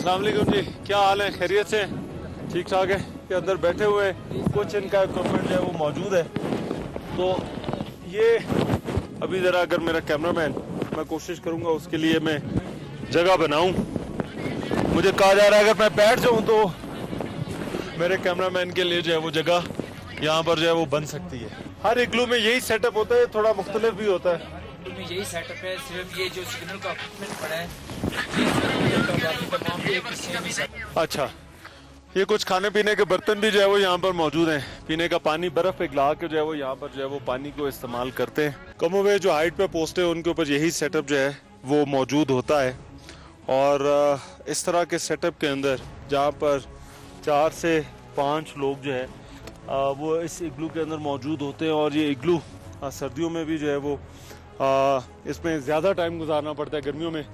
अस्सलाम वालेकुम जी, क्या हाल है? खैरियत से? ठीक ठाक है? के अंदर बैठे हुए कुछ इनका इक्विपमेंट जो है वो मौजूद है। तो ये अभी ज़रा अगर मेरा कैमरामैन, मैं कोशिश करूँगा उसके लिए मैं जगह बनाऊँ। मुझे कहा जा रहा है अगर मैं बैठ जाऊँ तो मेरे कैमरामैन के लिए जो है वो जगह यहाँ पर जो है वो बन सकती है। हर इग्लू में यही सेटअप होता है, थोड़ा मुख्तलिफ भी होता है। में यही सेटअप है, सिर्फ ये जो सिग्नल का इक्विपमेंट पड़ा है। अच्छा, ये कुछ खाने पीने के बर्तन भी जो है वो यहाँ पर मौजूद हैं। पीने का पानी बर्फ पिघला के जो है वो यहाँ पर जो है वो पानी को इस्तेमाल करते हैं। कमोबेश जो हाइट पे पोस्ट है उनके ऊपर यही सेटअप जो है वो मौजूद होता है। और इस तरह के सेटअप के अंदर जहाँ पर 4 से 5 लोग जो है वो इस इग्लू के अंदर मौजूद होते हैं। और ये इग्लू सर्दियों में भी जो है वो इसमें ज़्यादा टाइम गुजारना पड़ता है। गर्मियों में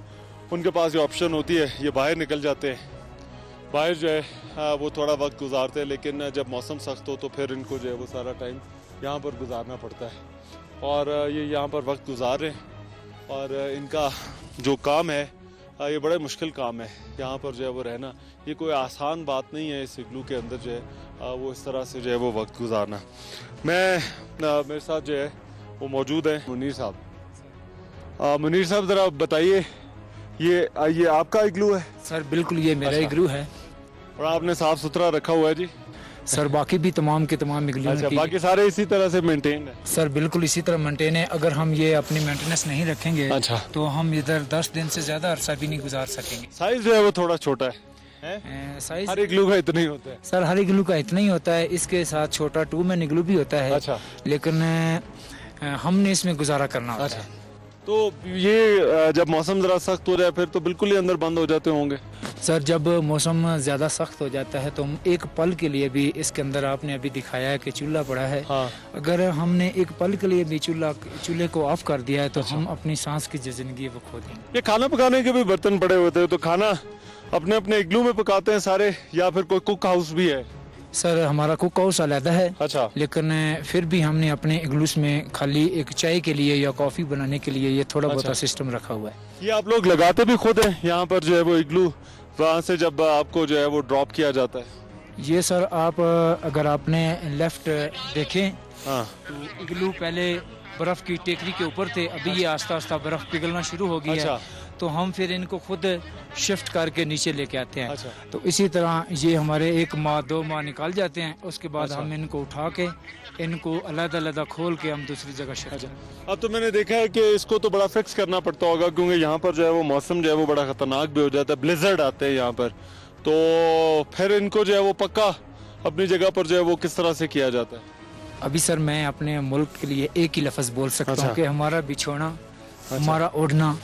उनके पास ये ऑप्शन होती है, ये बाहर निकल जाते हैं, बाहर जो है वो थोड़ा वक्त गुजारते हैं। लेकिन जब मौसम सख्त हो तो फिर इनको जो है वो सारा टाइम यहाँ पर गुजारना पड़ता है। और ये यहाँ पर वक्त गुजार रहे हैं। और इनका जो काम है ये बड़ा मुश्किल काम है, यहाँ पर जो है वो रहना। ये कोई आसान बात नहीं है इस इग्लू के अंदर जो है वो इस तरह से जो है वो वक्त गुजारना। मेरे साथ जो है वो मौजूद है मुनीर साहब। मुनीर साहब ज़रा बताइए, ये आपका इग्लू है? सर बिल्कुल ये मेरा इग्लू है। और आपने साफ सुथरा रखा हुआ है जी? सर बाकी भी तमाम के तमाम इग्लू अच्छा, बाकी सारे इसी तरह से मेंटेन है? सर बिल्कुल इसी तरह मेंटेन है। अगर हम ये अपनी मेंटेनेंस नहीं रखेंगे अच्छा, तो हम इधर 10 दिन से ज्यादा अरसा भी नहीं गुजार सकेंगे। साइज जो है वो थोड़ा छोटा है? साइज हर इग्लू का इतना ही होता है? सर हर इग्लू का इतना ही होता है। इसके साथ छोटा 2 मैन इग्लू भी होता है। अच्छा, लेकिन हमने इसमें गुजारा करना होता अच्छा है। तो ये जब मौसम जरा सख्त हो जाए फिर तो बिल्कुल ही अंदर बंद हो जाते होंगे? सर जब मौसम ज़्यादा सख्त हो जाता है तो हम एक पल के लिए भी, इसके अंदर आपने अभी दिखाया है कि चूल्हा पड़ा है। हाँ। अगर हमने एक पल के लिए भी चूल्हे को ऑफ कर दिया है तो हम अपनी सांस की जो जिंदगी वो खो देंगे। ये खाना पकाने के भी बर्तन पड़े होते हैं, तो खाना अपने अपने इग्लू में पकाते हैं सारे या फिर कोई कुक हाउस भी है? सर हमारा कुक हाउस अलग है। अच्छा, लेकिन फिर भी हमने अपने इग्लूस में खाली एक चाय के लिए या कॉफी बनाने के लिए ये थोड़ा बहुत सिस्टम रखा हुआ है। ये आप लोग लगाते भी खुद हैं यहाँ पर जो है वो इग्लू, वहाँ से जब आपको जो है वो ड्रॉप किया जाता है? ये सर आप अगर आपने लेफ्ट देखें हाँ, तो इग्लू पहले बर्फ की टेकरी के ऊपर थे, अभी ये आस्ता आस्ता बर्फ पिघलना शुरू हो गई है। तो हम फिर इनको खुद शिफ्ट करके नीचे लेके आते हैं। अच्छा। तो इसी तरह ये हमारे 1 माह 2 माह निकाल जाते हैं। उसके बाद हम इनको उठा के इनको अलग-अलग खोल के हम दूसरी जगह शिफ्ट। अब तो मैंने देखा है कि इसको तो बड़ा फिक्स करना पड़ता होगा, क्योंकि यहाँ पर जो है वो मौसम जो है वो बड़ा खतरनाक भी हो जाता है, ब्लिजर्ड आते हैं यहाँ पर। तो फिर इनको जो है वो पक्का अपनी जगह पर जो है वो किस तरह से किया जाता है? अभी सर मैं अपने मुल्क के लिए एक ही लफ्ज बोल सकता हूँ कि हमारा बिछोना, हमारा ओढ़ना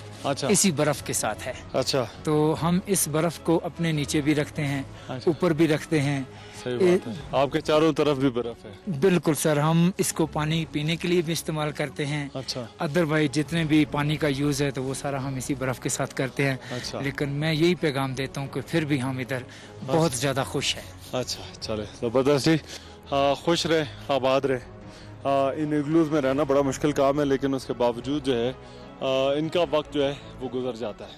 इसी बर्फ के साथ है। अच्छा, तो हम इस बर्फ को अपने नीचे भी रखते हैं, ऊपर भी रखते हैं। सही बात है। आपके चारों तरफ भी बर्फ है? बिल्कुल सर, हम इसको पानी पीने के लिए भी इस्तेमाल करते हैं। अच्छा, अदरवाइज जितने भी पानी का यूज है तो वो सारा हम इसी बर्फ के साथ करते हैं। अच्छा, लेकिन मैं यही पैगाम देता हूँ कि फिर भी हम इधर बहुत ज्यादा खुश है। अच्छा, चले जबरदस्त जी, खुश रहे, आबाद रहे। इन इग्लूज में रहना बड़ा मुश्किल काम है, लेकिन उसके बावजूद जो है इनका वक्त जो है वो गुजर जाता है।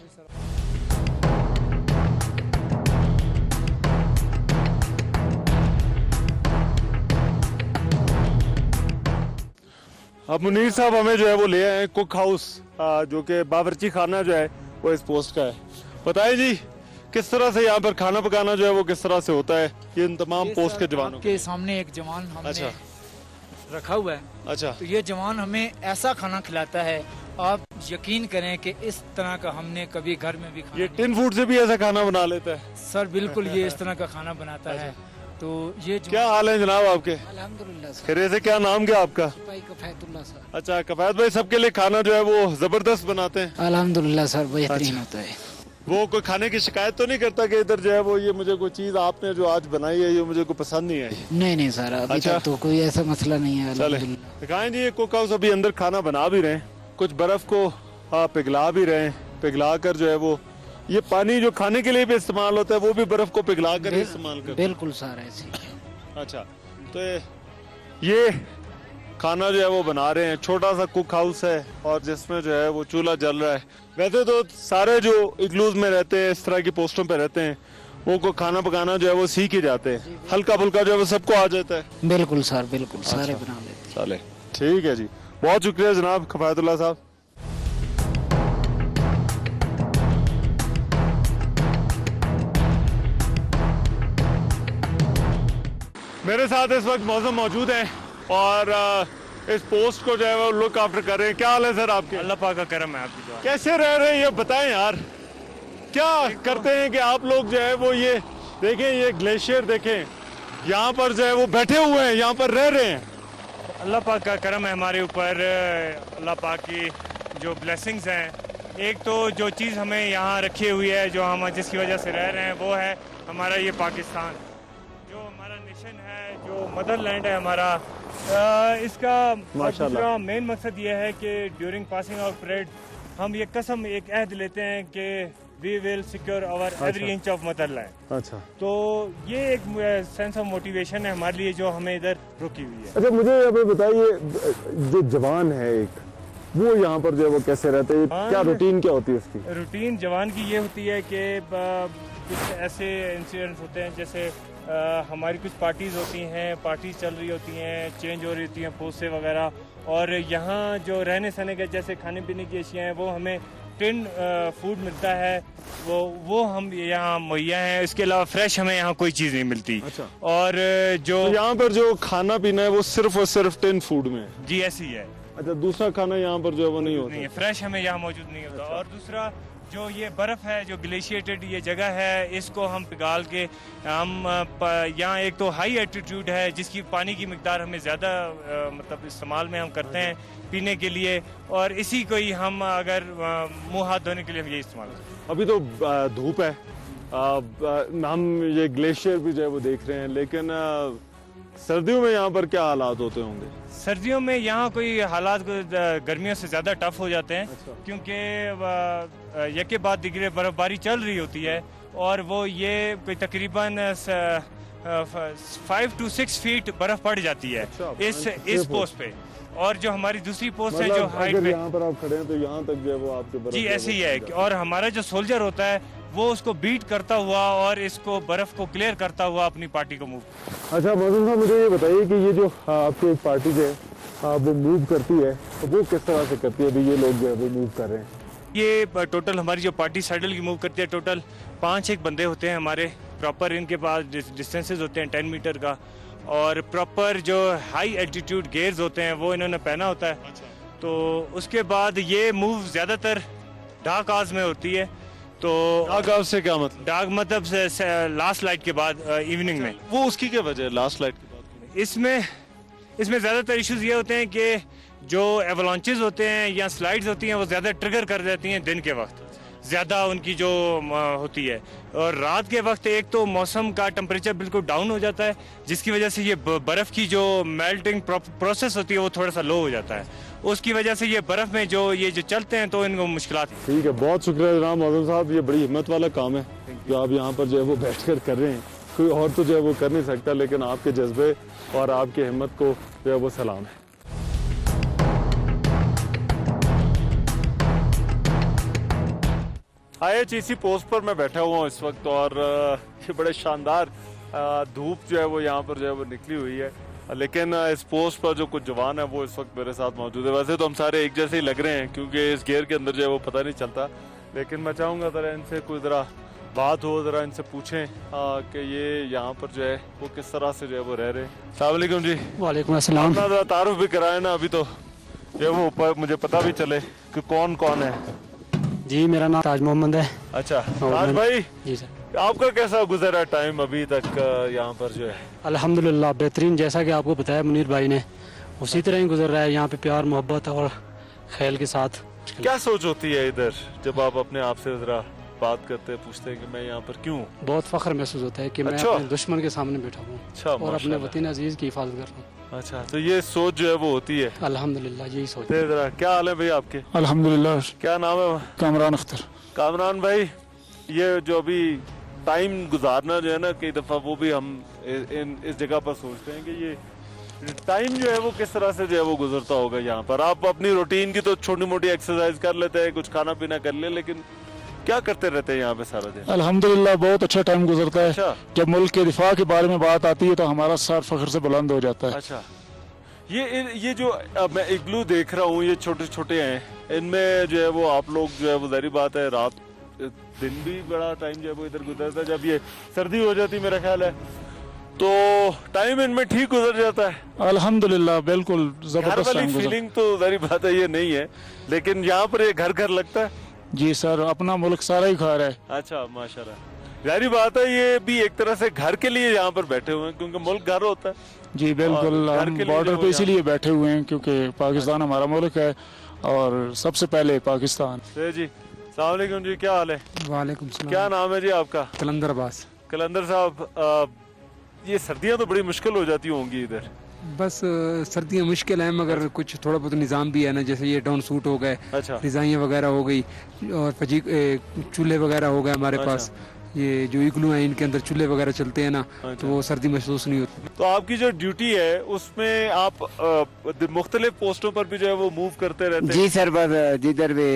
अब मुनीर साहब हमें जो है वो ले आए हैं कुक हाउस, जो कि बावर्ची खाना जो है वो इस पोस्ट का है। बताइए जी, किस तरह से यहाँ पर खाना पकाना जो है वो किस तरह से होता है? ये इन तमाम पोस्ट के जवानों के सामने एक जवान हमने रखा हुआ है। अच्छा, तो ये जवान हमें ऐसा खाना खिलाता है, आप यकीन करें कि इस तरह का हमने कभी घर में भी खाना। ये टिन फूड से भी ऐसा खाना बना लेता है? सर बिल्कुल, ये इस तरह का खाना बनाता है। तो ये क्या हाल है जनाब आपके? अल्हम्दुलिल्लाह सर। खैरियत से? क्या नाम क्या आपका? कफायतुल्लाह सर। अच्छा, कफायत भाई सबके लिए खाना जो है वो जबरदस्त बनाते हैं? अल्हम्दुलिल्लाह सर, बेहतरीन होता है। वो कोई खाने की शिकायत तो नहीं करता कि इधर जो है वो ये मुझे कोई चीज आपने जो आज बनाई है ये मुझे कोई पसंद नहीं आई? नहीं सर, अभी तक तो कोई ऐसा मसला नहीं है। चले दिखाएं जी, ये कुक हाउस अभी अंदर खाना बना भी रहे हैं, कुछ बर्फ को पिघला भी रहे हैं। पिघला कर जो है वो ये पानी जो खाने के लिए भी इस्तेमाल होता है वो भी बर्फ को पिघला कर इस्तेमाल करते हैं? बिल्कुल सर, ऐसे। अच्छा, तो ये खाना जो है वो बना रहे हैं। छोटा सा कुक हाउस है और जिसमें जो है वो चूल्हा जल रहा है। वैसे तो सारे जो इग्लूज में रहते हैं, इस तरह की पोस्टों पे रहते हैं, वो को खाना पकाना जो है वो सीख ही जाते हैं। हल्का फुल्का जो है वो सबको आ जाता है। बिल्कुल सर, बिल्कुल सारे बना लेते हैं। चले, ठीक है जी, बहुत शुक्रिया जनाब किफायतुल्लाह साहब। मेरे साथ इस वक्त मौसम मौजूद है और इस पोस्ट को जो है वो लुक आफ्टर कर रहे हैं। क्या हाल है सर आपके? अल्लाह पाक का करम है आपकी दुआ। कैसे रह रहे हैं ये बताएं यार। क्या करते हैं कि आप लोग जो है वो ये देखें, ये ग्लेशियर देखें, यहाँ पर जो है वो बैठे हुए हैं, यहाँ पर रह रहे हैं। अल्लाह पाक का करम है हमारे ऊपर। अल्लाह पाक की जो ब्लेसिंग्स हैं, एक तो जो चीज़ हमें यहाँ रखी हुई है, जो हम जिसकी वजह से रह रहे हैं, वो है हमारा ये पाकिस्तान, जो हमारा नेशन है, जो मदरलैंड है हमारा। इसका दूसरा मेन मकसद ये है कि ड्यूरिंग पासिंग आउट परेड हम ये कसम, एक अहद लेते हैं कि we will secure our every inch of motherland. अच्छा, तो ये एक सेंस ऑफ मोटिवेशन है हमारे लिए जो हमें इधर रुकी हुई है। अच्छा मुझे अब बताइए, जो जवान है एक, वो यहाँ पर जो है वो कैसे रहते हैं? क्या रूटीन क्या होती है उसकी? रूटीन जवान की ये होती है कि कुछ ऐसे इंसिडेंट्स होते हैं, जैसे हमारी कुछ पार्टीज होती हैं, पार्टीज चल रही होती हैं, चेंज हो रही होती हैं पोस्टें वगैरह, और यहाँ जो रहने सहने के जैसे खाने पीने की अशिया हैं वो हमें टिन फूड मिलता है, वो हम यहाँ मुहैया हैं। इसके अलावा फ्रेश हमें यहाँ कोई चीज़ नहीं मिलती। अच्छा। और जो तो यहाँ पर जो खाना पीना है वो सिर्फ और सिर्फ टिन फूड में है? जी ऐसी है। अच्छा, दूसरा खाना यहाँ पर जो है वो नहीं होता? नहीं है, फ्रेश हमें यहाँ मौजूद नहीं होता। और दूसरा जो ये बर्फ़ है, जो ग्लेशिएटेड ये जगह है, इसको हम पिघाल के हम यहाँ, एक तो हाई एल्टीट्यूड है जिसकी पानी की मिकदार हमें ज़्यादा मतलब इस्तेमाल में हम करते हैं पीने के लिए, और इसी को ही हम अगर मुँह हाथ धोने के लिए हम ये इस्तेमाल करते हैं। अभी तो धूप है, हम ये ग्लेशियर भी जो है वो देख रहे हैं, लेकिन सर्दियों में यहाँ पर क्या हालात होते होंगे? सर्दियों में यहाँ कोई हालात गर्मियों से ज़्यादा टफ हो जाते हैं। अच्छा। क्योंकि यके बाद दिगरे बर्फबारी चल रही होती है, और वो ये कोई तकरीबन 5 to 6 फीट बर्फ पड़ जाती है। अच्छा, इस पोस्ट पे। और जो हमारी दूसरी पोस्ट है जो हाइट अगर पे, यहाँ पर आप खड़े हैं तो यहाँ तक जो है वो आपके बर्फ जी ऐसे ही है। और हमारा जो सोल्जर होता है वो उसको बीट करता हुआ और इसको बर्फ को क्लियर करता हुआ अपनी पार्टी को मूव। अच्छा मौजूद साहब, मुझे ये बताइए कि ये जो आपकी एक पार्टी है वो मूव करती है, तो वो किस तरह से करती है? अभी ये लोग जो है वो मूव कर रहे हैं। ये टोटल हमारी जो पार्टी सैडल की मूव करती है, टोटल 5-1 बंदे होते हैं हमारे। प्रॉपर इनके पास डिस्टेंसेस होते हैं 10 मीटर का, और प्रॉपर जो हाई एल्टीट्यूड गेयर्स होते हैं वो इन्होंने पहना होता है। अच्छा। तो उसके बाद ये मूव ज़्यादातर डार्क आवर्स में होती है। तो डार्क आवर्स से क्या मतलब? डार्क मतलब लास्ट लाइट के बाद इवनिंग में। वो उसकी क्या वजह है लास्ट लाइट की बात? इसमें ज़्यादातर इश्यूज ये होते हैं कि जो एवलांचेस होते हैं या स्लाइड्स होती हैं वो ज़्यादा ट्रिगर कर देती हैं दिन के वक्त, ज़्यादा उनकी जो होती है। और रात के वक्त एक तो मौसम का टेम्परेचर बिल्कुल डाउन हो जाता है, जिसकी वजह से ये बर्फ़ की जो मेल्टिंग प्रोसेस होती है वो थोड़ा सा लो हो जाता है। उसकी वजह से ये बर्फ़ में जो चलते हैं तो इनको मुश्किलात। ठीक है, बहुत शुक्रिया जनाब मौजूद साहब, ये बड़ी हिम्मत वाला काम है जो आप यहाँ पर जो है वो बैठ कर रहे हैं। कोई और तो जो है वो कर नहीं सकता, लेकिन आपके जज्बे और आपकी हिम्मत को जो है वो सलाम है। IHEC पोस्ट पर मैं बैठा हुआ हूँ इस वक्त, और ये बड़े शानदार धूप जो है वो यहाँ पर जो है वो निकली हुई है, लेकिन इस पोस्ट पर जो कुछ जवान है वो इस वक्त मेरे साथ मौजूद है। वैसे तो हम सारे एक जैसे ही लग रहे हैं क्योंकि इस गेयर के अंदर जो है वो पता नहीं चलता, लेकिन मैं चाहूँगा ज़रा इनसे कोई ज़रा बात हो, ज़रा इनसे पूछें कि ये यहाँ पर जो है वो किस तरह से जो है वो रह रहे हैं। अस्सलाम वालेकुम जी। वालेकुम अस्सलाम। अपना ज़रा तारुफ भी कराए ना, अभी तो जो है वो ऊपर मुझे पता भी चले कि कौन कौन है। जी मेरा नाम ताज मोहम्मद है। अच्छा ताज भाई, जी सर। आपका कैसा गुजरा टाइम अभी तक यहाँ पर जो है? अल्हम्दुलिल्लाह बेहतरीन, जैसा कि आपको बताया मुनीर भाई ने, उसी तरह ही गुजर रहा है। यहाँ पे प्यार मोहब्बत और ख्याल के साथ। क्या सोच होती है इधर जब आप अपने आप से जरा बात करते हैं, पूछते हैं कि मैं यहाँ पर क्यों? बहुत फख्र महसूस होता है कि मैं अपने दुश्मन के सामने बैठा हूँ और अपने वतन अजीज की हिफाजत कर रहा हूँ। अच्छा, तो ये सोच जो है वो होती है। अल्हम्दुलिल्लाह यही सोच। जरा क्या हाल है भाई आपके? अल्हम्दुलिल्लाह। क्या नाम है? कामरान अख्तर। कामरान भाई, ये जो अभी टाइम गुजारना जो है ना, कई दफ़ा वो भी हम इस जगह पर सोचते हैं कि ये टाइम जो है वो किस तरह से जो है वो गुजरता होगा यहाँ पर? आप अपनी रूटीन की तो छोटी मोटी एक्सरसाइज कर लेते हैं, कुछ खाना पीना कर ले, लेकिन क्या करते रहते हैं यहाँ पे सारा दिन? अल्हम्दुलिल्लाह बहुत अच्छा टाइम गुजरता है। अच्छा। जब मुल्क के दिफा के बारे में बात आती है तो हमारा सर फख्र से बुलंद हो जाता है। अच्छा, ये जो मैं इग्लू देख रहा हूँ, ये छोटे छोटे हैं, इनमें जो है वो आप लोग जो है वो जाहिर बात है रात दिन भी बड़ा टाइम जो है वो इधर गुजरता है। जब ये सर्दी हो जाती मेरा ख्याल है तो टाइम इनमें ठीक गुजर जाता है। अल्हम्दुलिल्लाह बिल्कुल घर जबरदस्त वाली टाइम गुजर। फीलिंग तो जाहिर बात है ये नहीं है, लेकिन यहाँ पर ये घर घर लगता है। जी सर, अपना मुल्क सारा ही खा रहा है। अच्छा, माशाल्लाह, जाहिर बात है ये भी एक तरह से घर के लिए यहाँ पर बैठे हुए हैं, क्योंकि मुल्क घर होता है। जी बिल्कुल, और घर हम के लिए बॉर्डर जो पे इसीलिए बैठे हुए हैं क्योंकि पाकिस्तान हमारा मुल्क है और सबसे पहले पाकिस्तान। जी, अस्सलाम वालेकुम जी, क्या हाल है? वालेकुम सलाम। क्या नाम है जी आपका? कलंदर अब्बास। कलंदर साहब, ये सर्दियाँ तो बड़ी मुश्किल हो जाती होंगी इधर। बस सर्दियाँ मुश्किल हैं, मगर कुछ थोड़ा बहुत निज़ाम भी है ना, जैसे ये डाउन सूट हो गए, अच्छा, रज़ाइयाँ वगैरह हो गई और चूल्हे वगैरह हो गए हमारे पास। ये जो इग्लू हैं इनके अंदर चूल्हे वगैरह चलते हैं ना, तो वो सर्दी महसूस नहीं होती। तो आपकी जो ड्यूटी है उसमें आप मुख्तलिफ पोस्टों पर भी जो है वो मूव करते रहते हैं? जी सर, बस जिधर भी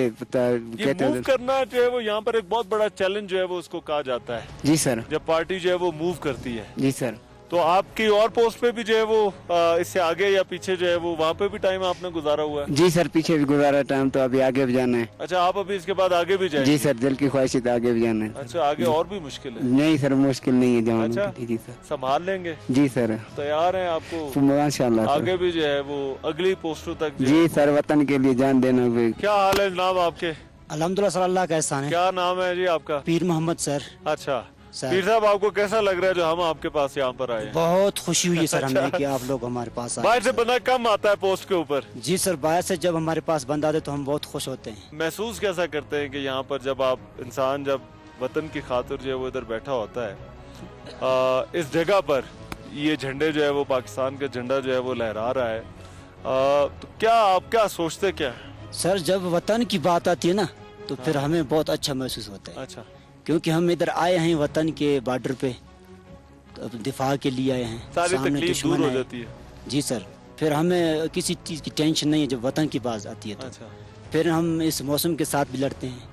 ये मूव करना जो है वो यहाँ पर एक बहुत बड़ा चैलेंज जो है वो उसको कहा जाता है। जी सर। जब पार्टी जो है वो मूव करती है। जी सर। तो आपकी और पोस्ट पे भी जो है वो इससे आगे या पीछे जो है वो वहाँ पे भी टाइम आपने गुजारा हुआ है? जी सर, पीछे भी गुजारा टाइम, तो अभी आगे भी जाना है। अच्छा, आप अभी इसके बाद आगे भी जाएंगे? जी सर, दिल की ख्वाहिश है तो आगे भी जाना है। अच्छा, आगे और भी मुश्किल है? नहीं सर, मुश्किल नहीं है जवान। अच्छा, जी सर, संभाल लेंगे? जी सर, तैयार हैं आपको? माशाल्लाह सर। आगे भी जो है वो अगली पोस्टों तक? जी सर, वतन के लिए जान देना भी। क्या हाल है जनाब आपके? अल्हम्दुलिल्लाह सर, अल्लाह का एहसान है। क्या नाम है जी आपका? पीर मोहम्मद सर। अच्छा पीर साहब, आपको कैसा लग रहा है जो हम आपके पास यहाँ पर आए? बहुत खुशी हुई है सर हमें कि आप लोग हमारे पास आए। बाहर से बंदा कम आता है पोस्ट के ऊपर? जी सर, बाहर से जब हमारे पास बंदा आते तो हम बहुत खुश होते हैं। महसूस कैसा करते हैं कि यहाँ पर जब आप इंसान जब वतन की खातिर जो है वो इधर बैठा होता है, इस जगह पर ये झंडे जो है वो पाकिस्तान का झंडा जो है वो लहरा रहा है, तो क्या आप क्या सोचते क्या? सर, जब वतन की बात आती है ना तो फिर हमें बहुत अच्छा महसूस होता है। अच्छा, क्योंकि हम इधर आए हैं वतन के बॉर्डर पे, तो दिफा के लिए आए हैं। सारी सामने तकलीफ दूर दुश्मन हो है। जाती है। जी सर, फिर हमें किसी चीज़ की टेंशन नहीं है जब वतन की बात आती है तो। अच्छा, फिर हम इस मौसम के साथ भी लड़ते हैं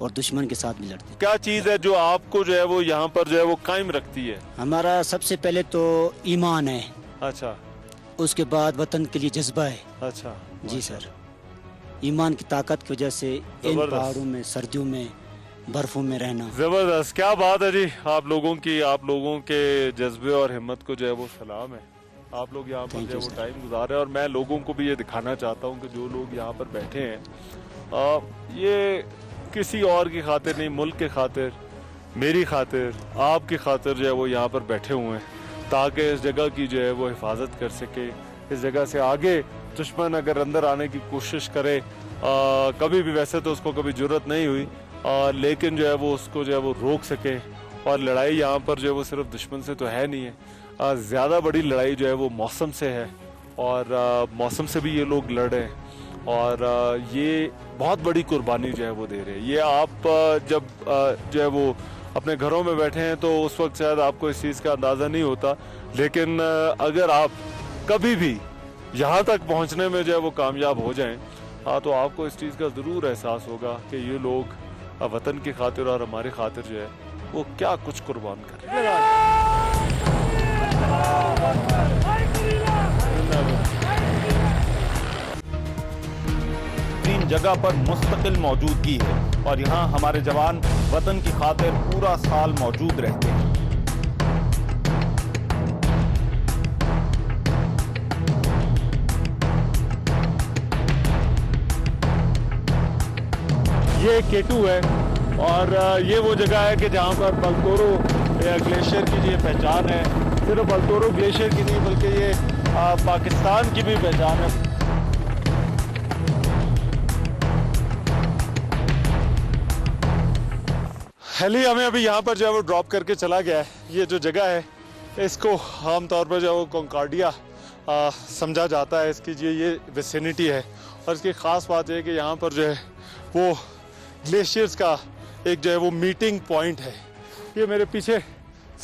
और दुश्मन के साथ भी लड़ते हैं। क्या चीज़ है जो आपको जो है वो यहाँ पर जो है वो कायम रखती है? हमारा सबसे पहले तो ईमान है। अच्छा, उसके बाद वतन के लिए जज्बा है। अच्छा जी सर, ईमान की ताकत की वजह से इन पहाड़ों में सर्दियों में बर्फों में रहना। जबरदस्त, क्या बात है जी। आप लोगों के जज्बे और हिम्मत को जो है वो सलाम है। आप लोग यहाँ पर जो है वो टाइम गुजार रहे हैं और मैं लोगों को भी ये दिखाना चाहता हूँ कि जो लोग यहाँ पर बैठे हैं ये किसी और की खातिर नहीं, मुल्क के खातिर, मेरी खातिर, आपकी खातिर जो है वो यहाँ पर बैठे हुए हैं ताकि इस जगह की जो है वो हिफाजत कर सके। इस जगह से आगे दुश्मन अगर अंदर आने की कोशिश करे, कभी भी, वैसे तो उसको कभी जरूरत नहीं हुई, लेकिन जो है वो उसको जो है वो रोक सके। और लड़ाई यहाँ पर जो है वो सिर्फ दुश्मन से तो है नहीं है, ज़्यादा बड़ी लड़ाई जो है वो मौसम से है और मौसम से भी ये लोग लड़ रहे हैं और ये बहुत बड़ी कुर्बानी जो है वो दे रहे हैं। ये आप जब जो है वो अपने घरों में बैठे हैं तो उस वक्त शायद आपको इस चीज़ का अंदाज़ा नहीं होता, लेकिन अगर आप कभी भी यहाँ तक पहुँचने में जो है वो कामयाब हो जाएं, तो आपको इस चीज़ का ज़रूर एहसास होगा कि ये लोग वतन की खातिर और हमारी खातिर जो है वो क्या कुछ कुर्बान कर रहे हैं। तीन जगह पर मुस्तकिल मौजूदगी है और यहाँ हमारे जवान वतन की खातिर पूरा साल मौजूद रहते हैं। ये K2 है और ये वो जगह है कि जहाँ पर बलतोरो ग्लेशियर की ये पहचान है। सिर्फ बलतोरो ग्लेशियर की नहीं बल्कि ये पाकिस्तान की भी पहचान है। हेली हमें अभी यहाँ पर जो है वो ड्रॉप करके चला गया है। ये जो जगह है इसको आमतौर पर जो है वो कॉन्कार्डिया समझा जाता है। इसकी जो ये विसिनिटी है और इसकी ख़ास बात यह है कि यहाँ पर जो है वो ग्लेशियर्स का एक जो है वो मीटिंग पॉइंट है। ये मेरे पीछे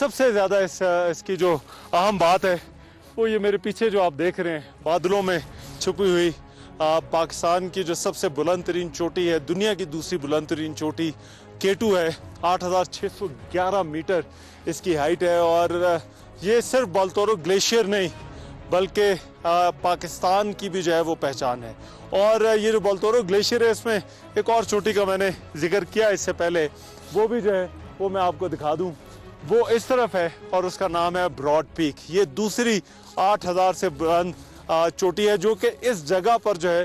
सबसे ज़्यादा इसकी जो अहम बात है वो ये मेरे पीछे जो आप देख रहे हैं बादलों में छुपी हुई पाकिस्तान की जो सबसे बुलंद तरीन चोटी है, दुनिया की दूसरी बुलंद तरीन चोटी K2 है। 8,611 मीटर इसकी हाइट है और ये सिर्फ बाल्तोरो ग्लेशियर नहीं बल्कि पाकिस्तान की भी जो है वो पहचान है। और ये जो बाल्तोरो ग्लेशियर है इसमें एक और चोटी का मैंने जिक्र किया इससे पहले, वो भी जो है वो मैं आपको दिखा दूं। वो इस तरफ है और उसका नाम है ब्रॉड पीक। ये दूसरी 8,000 से बुलंद चोटी है जो कि इस जगह पर जो है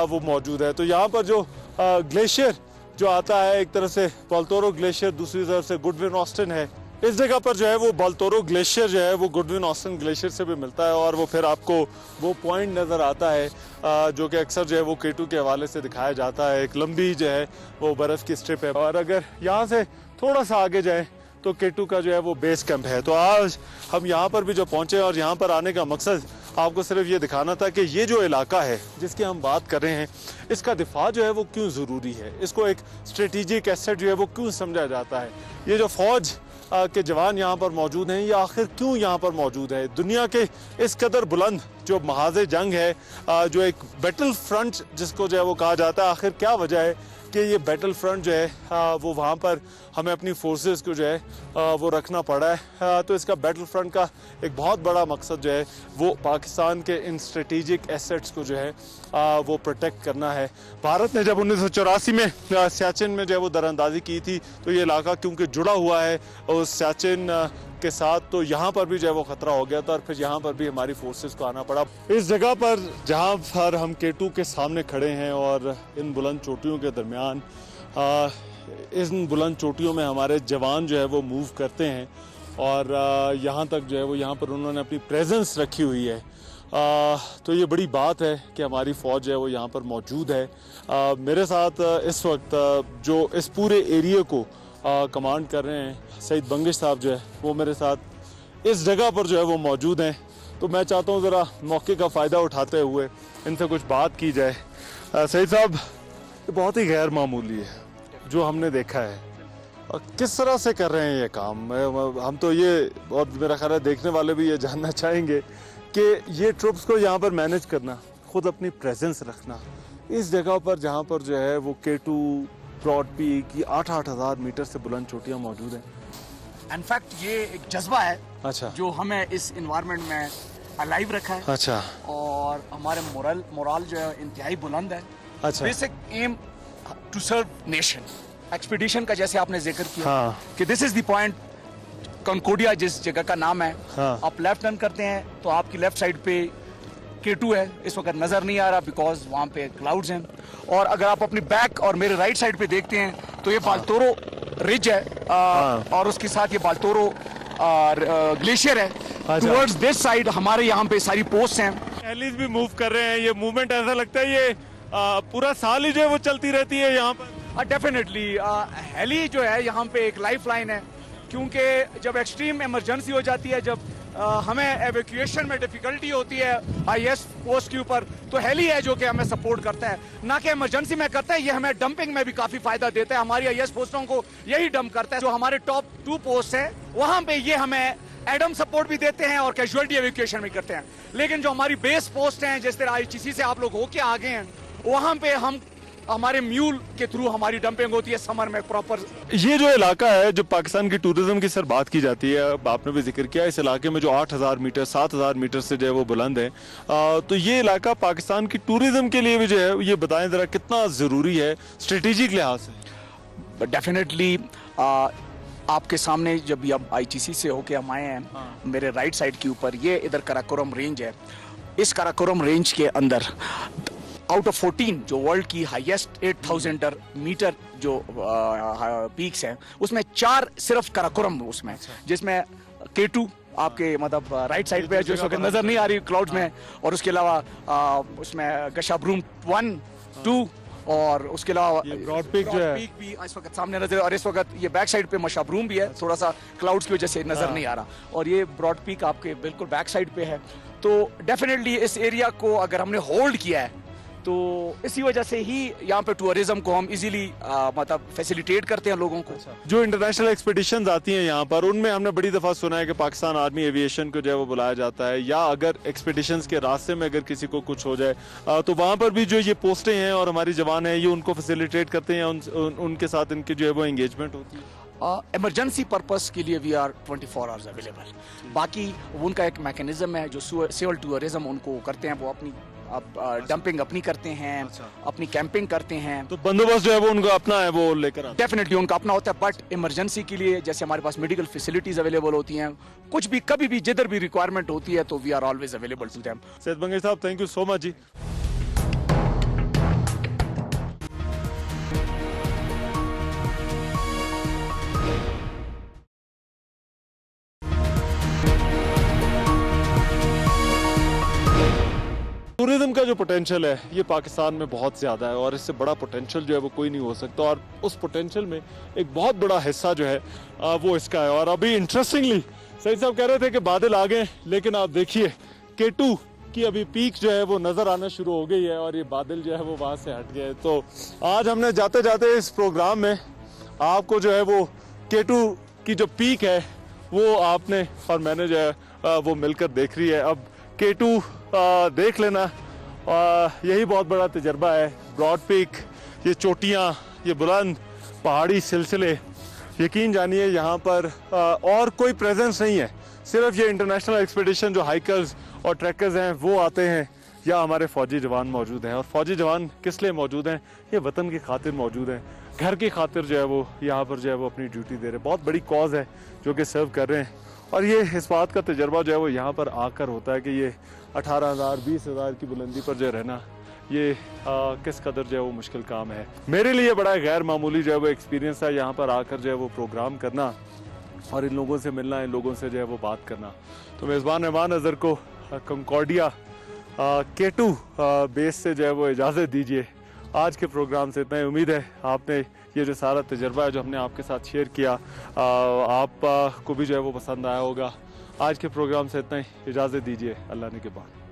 वो मौजूद है। तो यहाँ पर जो ग्लेशियर जो आता है, एक तरफ से बाल्तोरो ग्लेशियर, दूसरी तरफ से गुडविन ऑस्टिन है। इस जगह पर जो है वो बाल्तोरो ग्लेशियर जो है वो गुडविन ऑस्टिन ग्लेशियर से भी मिलता है और वो फिर आपको वो पॉइंट नज़र आता है जो कि अक्सर जो है वो K2 के हवाले से दिखाया जाता है। एक लंबी जो है वो बर्फ़ की स्ट्रिप है और अगर यहाँ से थोड़ा सा आगे जाए तो K2 का जो है वो बेस कैंप है। तो आज हम यहाँ पर भी जो पहुँचे और यहाँ पर आने का मकसद आपको सिर्फ ये दिखाना था कि ये जो इलाका है जिसकी हम बात कर रहे हैं, इसका दिफा जो है वो क्यों ज़रूरी है, इसको एक स्ट्रेटेजिक एसेट जो है वो क्यों समझा जाता है। ये जो फ़ौज के जवान यहाँ पर मौजूद हैं, ये आखिर क्यों यहाँ पर मौजूद है। दुनिया के इस कदर बुलंद जो महाज़े जंग है, जो एक बैटल फ्रंट जिसको जो है वो कहा जाता है, आखिर क्या वजह है कि ये बैटल फ्रंट जो है वो वहाँ पर हमें अपनी फोर्सेस को जो है वो रखना पड़ा है। तो इसका बैटल फ्रंट का एक बहुत बड़ा मकसद जो है वो पाकिस्तान के इन स्ट्रेटेजिक एसेट्स को जो है वो प्रोटेक्ट करना है। भारत ने जब 1984 में सियाचिन में जो है वो दरअंदाजी की थी, तो ये इलाका क्योंकि जुड़ा हुआ है उस सियाचिन के साथ, तो यहाँ पर भी जो है वो खतरा हो गया था और फिर यहाँ पर भी हमारी फोर्सेस को आना पड़ा। इस जगह पर जहाँ पर हम K2 के सामने खड़े हैं और इन बुलंद चोटियों के दरमियान इन बुलंद चोटियों में हमारे जवान जो है वो मूव करते हैं और यहाँ तक जो है वो यहाँ पर उन्होंने अपनी प्रेजेंस रखी हुई है। तो ये बड़ी बात है कि हमारी फ़ौज जो है वो यहाँ पर मौजूद है। मेरे साथ इस वक्त जो इस पूरे एरिया को कमांड कर रहे हैं सईद बंगिश साहब जो है वो मेरे साथ इस जगह पर जो है वो मौजूद हैं। तो मैं चाहता हूँ ज़रा मौके का फ़ायदा उठाते हुए इनसे कुछ बात की जाए। सईद साहब, ये बहुत ही गैर मामूली है जो हमने देखा है, और किस तरह से कर रहे हैं ये काम। हम तो ये, और मेरा ख्याल है देखने वाले भी ये जानना चाहेंगे कि ये ट्रुप्स को यहाँ पर मैनेज करना, खुद अपनी प्रेजेंस रखना इस जगह पर जहाँ पर जो है वो K2 ब्रॉड पीक की 8,000 मीटर से बुलंद चोटियाँ मौजूद हैं। इनफैक्ट ये एक जज्बा है, अच्छा, जो हमें इस इन्वायरमेंट में अलाइव रखा है। अच्छा, और हमारे मोरल जो है इंतहाई बुलंद है। अच्छा, basic aim to serve nation. Expedition का जैसे आपने जिक्र किया, हाँ, कि this is the point Concordia जिस जगह का नाम है, हाँ, आप लेफ्ट टर्न करते हैं तो आपकी लेफ्ट साइड पे K2 है, इस वक्त नजर नहीं आ रहा बिकॉज वहाँ पे क्लाउड्स हैं। और अगर आप अपनी बैक और मेरे राइट साइड पे देखते हैं तो ये बाल्तोरो रिज है और उसके साथ ये बाल्तोरो ग्लेशियर है। टुवर्ड्स दिस साइड हमारे यहाँ पे सारी पोस्ट हैं। हेलीज भी मूव कर रहे हैं। ये मूवमेंट ऐसा लगता है ये पूरा साल ही जो है वो चलती रहती है यहाँ पर। डेफिनेटली हेली जो है यहाँ पे एक लाइफ लाइन है, क्योंकि जब एक्सट्रीम इमरजेंसी हो जाती है, जब हमें एवैक्यूएशन में डिफिकल्टी होती है IS पोस्ट के ऊपर, तो हेली है जो कि हमें सपोर्ट करता है, ना कि इमरजेंसी में करता है। ये हमें डंपिंग में भी काफी फायदा देता है। हमारी IS पोस्टों को यही डंप करता है। जो हमारे टॉप 2 पोस्ट है वहां पे ये हमें एडम सपोर्ट भी देते हैं और कैजुअलिटी एवैक्यूएशन भी करते हैं। लेकिन जो हमारी बेस पोस्ट हैं, जिस तरह ICC से आप लोग होके आ गए हैं, वहां पे हमारे म्यूल के थ्रू हमारी डंपिंग होती है समर में प्रॉपर। ये जो इलाका है, जो पाकिस्तान की टूरिज्म की सर बात की जाती है, आपने भी जिक्र किया, इस इलाके में जो 8,000 मीटर 7,000 मीटर से जो है वो बुलंद है, तो ये इलाका पाकिस्तान की टूरिज्म के लिए भी जो है, ये बताएं जरा कितना ज़रूरी है स्ट्रेटेजिक लिहाज से। डेफिनेटली आपके सामने जब अब ICC से होके हम आए हैं, मेरे राइट साइड के ऊपर ये इधर कराकोरम रेंज है। इस कराकोरम रेंज के अंदर आउट ऑफ 14 जो वर्ल्ड की हाईएस्ट 8,000 मीटर जो पीक्स हैं, उसमें 4 सिर्फ कराकोरम उसमें, जिसमें K2 आपके मतलब राइट साइड पे जो इस वक्त नजर नहीं आ रही क्लाउड्स में, और उसके अलावा उसमें गशाब्रूम 1, 2 और उसके अलावा ब्रॉड पीक जो है भी इस वक्त सामने नजर, और इस वक्त ये बैक साइड पे मशाब्रूम भी है, थोड़ा सा क्लाउड्स की वजह से नजर नहीं आ रहा, और ये ब्रॉड पीक आपके बिल्कुल बैक साइड पे है। तो डेफिनेटली इस एरिया को अगर हमने होल्ड किया है तो इसी वजह से ही यहाँ पे टूरिज्म को हम इजीली मतलब फैसिलिटेट करते हैं लोगों को। जो इंटरनेशनल एक्सपीडिशंस आती हैं यहाँ पर, उनमें हमने बड़ी दफ़ा सुना है कि पाकिस्तान आर्मी एविएशन को जो है वो बुलाया जाता है, या अगर एक्सपीडिशंस के रास्ते में अगर किसी को कुछ हो जाए तो वहाँ पर भी जो ये पोस्टें हैं और हमारी जवान हैं, ये उनको फैसिलिटेट करते हैं, उनके साथ इनकी जो है वो एंगेजमेंट होती है। इमरजेंसी पर्पस के लिए वी आर 24 आवर्स अवेलेबल। बाकी उनका एक मैकेनिज्म है जो सिविल टूरिज्म उनको करते हैं, वो अपनी डंपिंग अपनी करते हैं, अपनी कैंपिंग करते हैं, तो बंदोबस्त जो है वो उनका अपना है, वो लेकर आते हैं। डेफिनेटली उनका अपना होता है, बट इमरजेंसी के लिए जैसे हमारे पास मेडिकल फैसिलिटीज अवेलेबल होती हैं, कुछ भी कभी भी जिधर भी रिक्वायरमेंट होती है तो we are always available to them. Syed Bangash sahab, thank you so much ji. Tourism का जो पोटेंशियल है ये पाकिस्तान में बहुत ज़्यादा है, और इससे बड़ा पोटेंशियल जो है वो कोई नहीं हो सकता, और उस पोटेंशियल में एक बहुत बड़ा हिस्सा जो है वो इसका है। और अभी इंटरेस्टिंगली सईद साहब कह रहे थे कि बादल आ गए, लेकिन आप देखिए K2 की अभी पीक जो है वो नज़र आना शुरू हो गई है और ये बादल जो है वो वहाँ से हट गए। तो आज हमने जाते जाते इस प्रोग्राम में आपको जो है वो K2 की जो पीक है वो आपने और मैंने जो है वो मिलकर देख रही है। अब K2 देख लेना, यही बहुत बड़ा तजर्बा है। ब्रॉड पीक, ये चोटियाँ, ये बुलंद पहाड़ी सिलसिले, यकीन जानिए यहाँ पर और कोई प्रेजेंस नहीं है, सिर्फ ये इंटरनेशनल एक्सपीडिशन जो हाइकर्स और ट्रैकर्स हैं वो आते हैं, या हमारे फौजी जवान मौजूद हैं। और फौजी जवान किस लिए मौजूद हैं? ये वतन की खातिर मौजूद हैं, घर की खातिर जो है वो यहाँ पर जो है वो अपनी ड्यूटी दे रहे हैं। बहुत बड़ी कॉज है जो कि सर्व कर रहे हैं, और ये इस बात का तजर्बा जो है वो यहाँ पर आकर होता है कि ये 18,000 20,000 की बुलंदी पर जो रहना ये किस कदर जो है वो मुश्किल काम है। मेरे लिए बड़ा गैर मामूली जो है वो एक्सपीरियंस है यहाँ पर आकर जो है वो प्रोग्राम करना और इन लोगों से मिलना, इन लोगों से जो है वो बात करना। तो मेज़बान रहमान अज़हर को कंकॉर्डिया K2 बेस से जो है वो इजाज़त दीजिए। आज के प्रोग्राम से इतना ही। उम्मीद है आपने ये जो सारा तजर्बा है जो हमने आपके साथ शेयर किया आप को भी जो है वो पसंद आया होगा। आज के प्रोग्राम से इतना ही, इजाज़त दीजिए। अल्लाह ने के बाद।